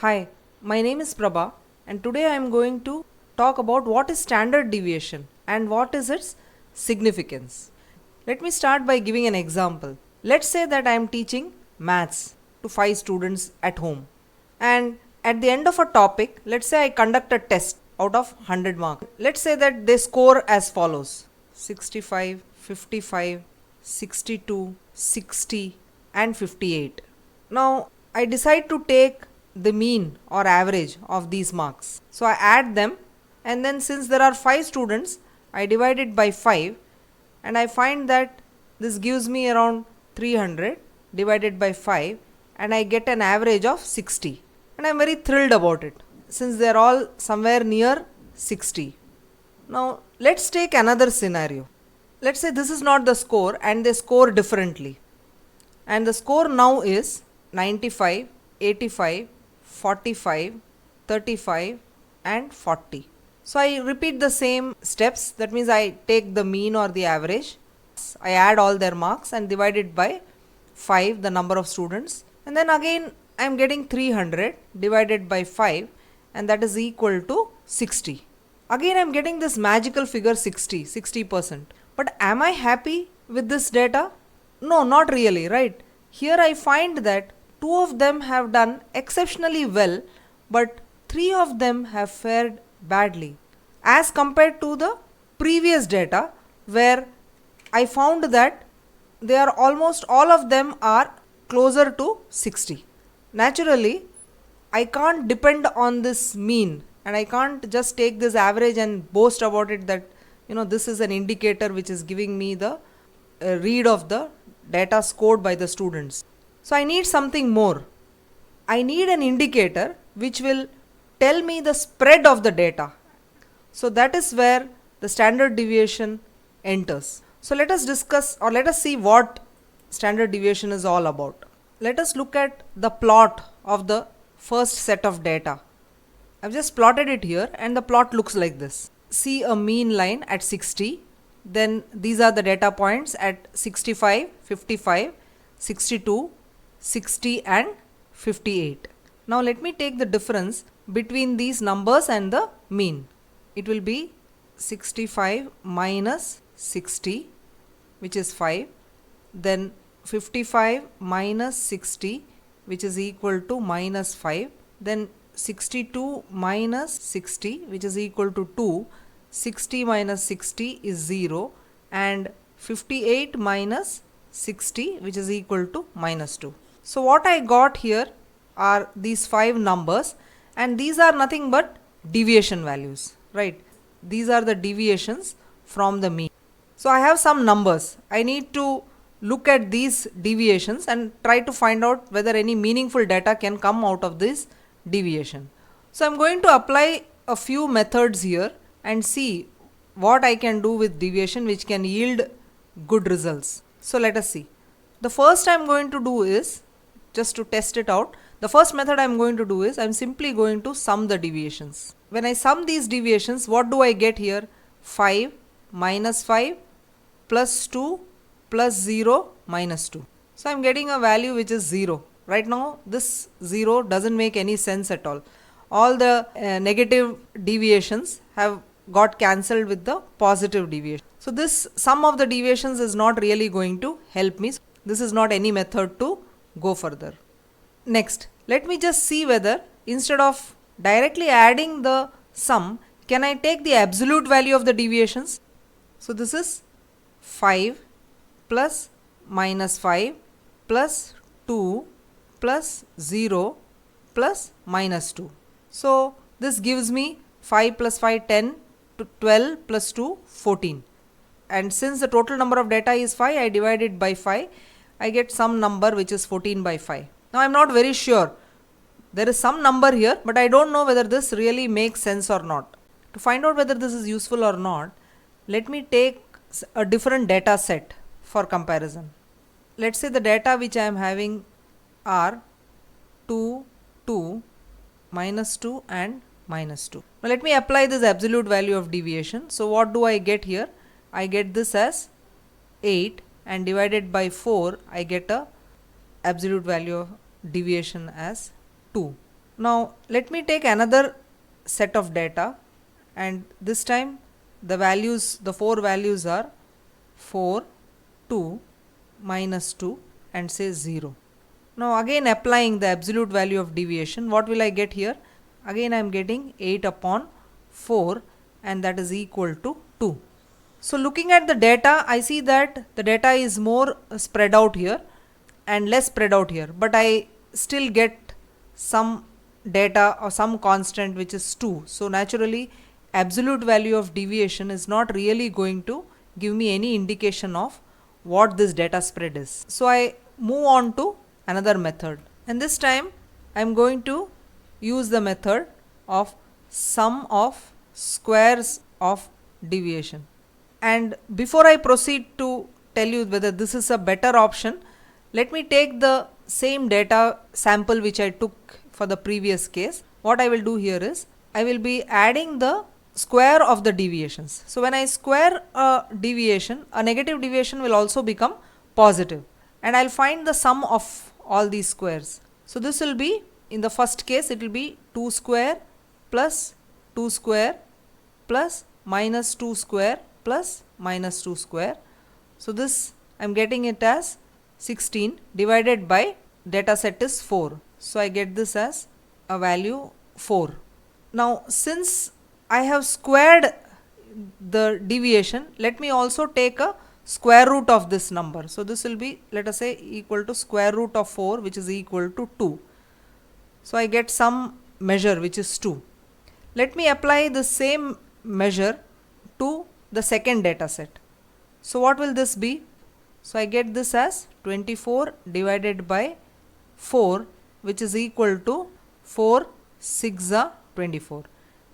Hi, my name is Prabha and today I am going to talk about what is standard deviation and what is its significance. Let me start by giving an example. Let's say that I am teaching maths to 5 students at home, and at the end of a topic, let's say I conduct a test out of 100 marks. Let's say that they score as follows: 65, 55, 62, 60 and 58. Now I decide to take the mean or average of these marks. So I add them, and then since there are 5 students, I divide it by 5 and I find that this gives me around 300 divided by 5 and I get an average of 60, and I am very thrilled about it since they are all somewhere near 60. Now let's take another scenario. Let's say this is not the score and they score differently, and the score now is 95, 85, 45, 35 and 40. So I repeat the same steps. That means I take the mean or the average, I add all their marks and divide it by 5, the number of students, and then again I am getting 300 divided by 5 and that is equal to 60. Again I am getting this magical figure 60%. But am I happy with this data? No, not really, right? Here I find that 2 of them have done exceptionally well, but 3 of them have fared badly as compared to the previous data, where I found that they are almost all of them are closer to 60. Naturally, I can't depend on this mean and I can't just take this average and boast about it that this is an indicator which is giving me the read of the data scored by the students. So I need something more. I need an indicator which will tell me the spread of the data. So that is where the standard deviation enters. So let us discuss, or let us see what standard deviation is all about. Let us look at the plot of the first set of data. I've just plotted it here and the plot looks like this. See a mean line at 60, then these are the data points at 65, 55, 62, 60 and 58. Now let me take the difference between these numbers and the mean. It will be 65 minus 60, which is 5, then 55 minus 60, which is equal to minus 5, then 62 minus 60, which is equal to 2, 60 minus 60 is 0, and 58 minus 60, which is equal to minus 2. So what I got here are these 5 numbers, and these are nothing but deviation values, right? These are the deviations from the mean. So I have some numbers. I need to look at these deviations and try to find out whether any meaningful data can come out of this deviation. So I'm going to apply a few methods here and see what I can do with deviation which can yield good results. So let us see. The first I'm going to do is, just to test it out, the first method I'm going to do is I'm simply going to sum the deviations. When I sum these deviations, what do I get here? 5 minus 5 plus 2 plus 0 minus 2. So I'm getting a value which is 0. Right now this 0 doesn't make any sense at all. All the negative deviations have got cancelled with the positive deviation. So this sum of the deviations is not really going to help me. This is not any method to go further. Next, let me just see whether instead of directly adding the sum, can I take the absolute value of the deviations? So this is 5 plus minus 5 plus 2 plus 0 plus minus 2. So this gives me 5 plus 5 10 to 12 plus 2 14, and since the total number of data is 5, I divide it by 5, I get some number which is 14 by 5. Now I am not very sure. There is some number here, but I don't know whether this really makes sense or not. To find out whether this is useful or not, let me take a different data set for comparison. Let's say the data which I am having are 2, 2, minus 2 and minus 2. Now let me apply this absolute value of deviation. So what do I get here? I get this as 8, and divided by 4 I get a absolute value of deviation as 2. Now let me take another set of data, and this time the four values are 4, 2, -2 and say 0. Now again applying the absolute value of deviation, what will I get here? Again I am getting 8 upon 4, and that is equal to 2. So looking at the data, I see that the data is more spread out here and less spread out here, but I still get some data or some constant which is 2. So naturally absolute value of deviation is not really going to give me any indication of what this data spread is. So I move on to another method, and this time I am going to use the method of sum of squares of deviation. And before I proceed to tell you whether this is a better option, let me take the same data sample which I took for the previous case. What I will do here is I will be adding the square of the deviations. So when I square a deviation, a negative deviation will also become positive, and I'll find the sum of all these squares. So this will be, in the first case it will be 2 square plus 2 square plus minus 2 square plus minus 2 square. So this I am getting it as 16 divided by data set is 4. So I get this as a value 4. Now since I have squared the deviation, let me also take a square root of this number. So this will be, let us say, equal to square root of 4, which is equal to 2. So I get some measure which is 2. Let me apply the same measure to the second data set. So what will this be? So I get this as 24 divided by 4, which is equal to 4 6 are 24.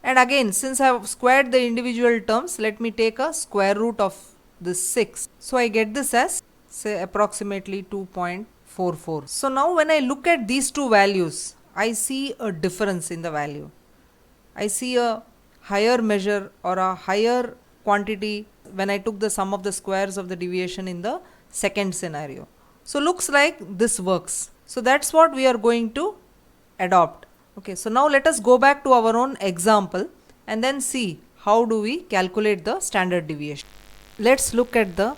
And again, since I have squared the individual terms, let me take a square root of this 6. So I get this as, say, approximately 2.44. So now when I look at these two values, I see a difference in the value. I see a higher measure or a higher quantity when I took the sum of the squares of the deviation in the second scenario. So looks like this works. So that's what we are going to adopt. Okay, so now let us go back to our own example and then see how do we calculate the standard deviation. Let's look at the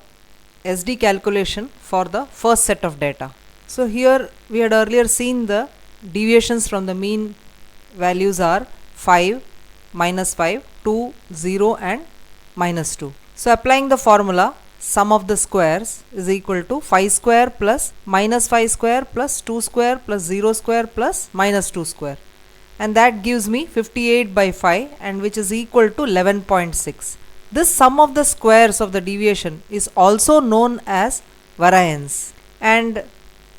SD calculation for the first set of data. So here we had earlier seen the deviations from the mean values are 5, -5, 2, 0 and -2. So applying the formula, sum of the squares is equal to 5 square plus -5 square plus 2 square plus 0 square plus -2 square, and that gives me 58 by 5, and which is equal to 11.6. This sum of the squares of the deviation is also known as variance, and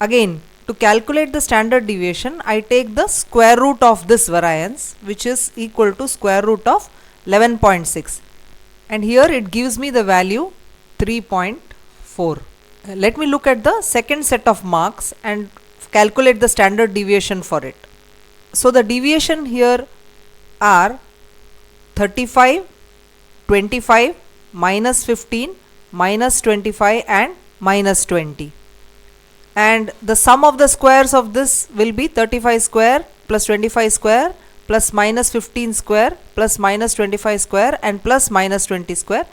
again to calculate the standard deviation I take the square root of this variance, which is equal to square root of 11.6, and here it gives me the value 3.4. Let me look at the second set of marks and calculate the standard deviation for it. So the deviation here are 35, 25, -15, -25 and -20, and the sum of the squares of this will be 35 square plus 25 square plus -15 square plus -25 square and plus -20 square,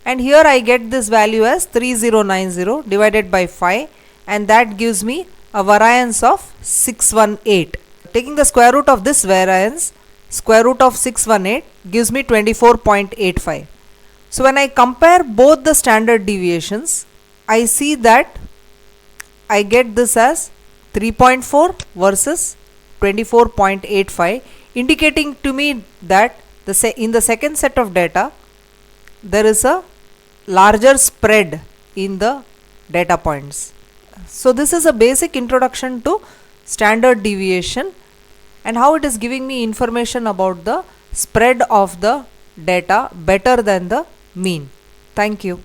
and here I get this value as 3090 divided by 5, and that gives me a variance of 618. Taking the square root of this variance, square root of 618 gives me 24.85. So when I compare both the standard deviations, I see that I get this as 3.4 versus 24.85, indicating to me that in the second set of data there is a larger spread in the data points. So this is a basic introduction to standard deviation and how it is giving me information about the spread of the data better than the mean. Thank you.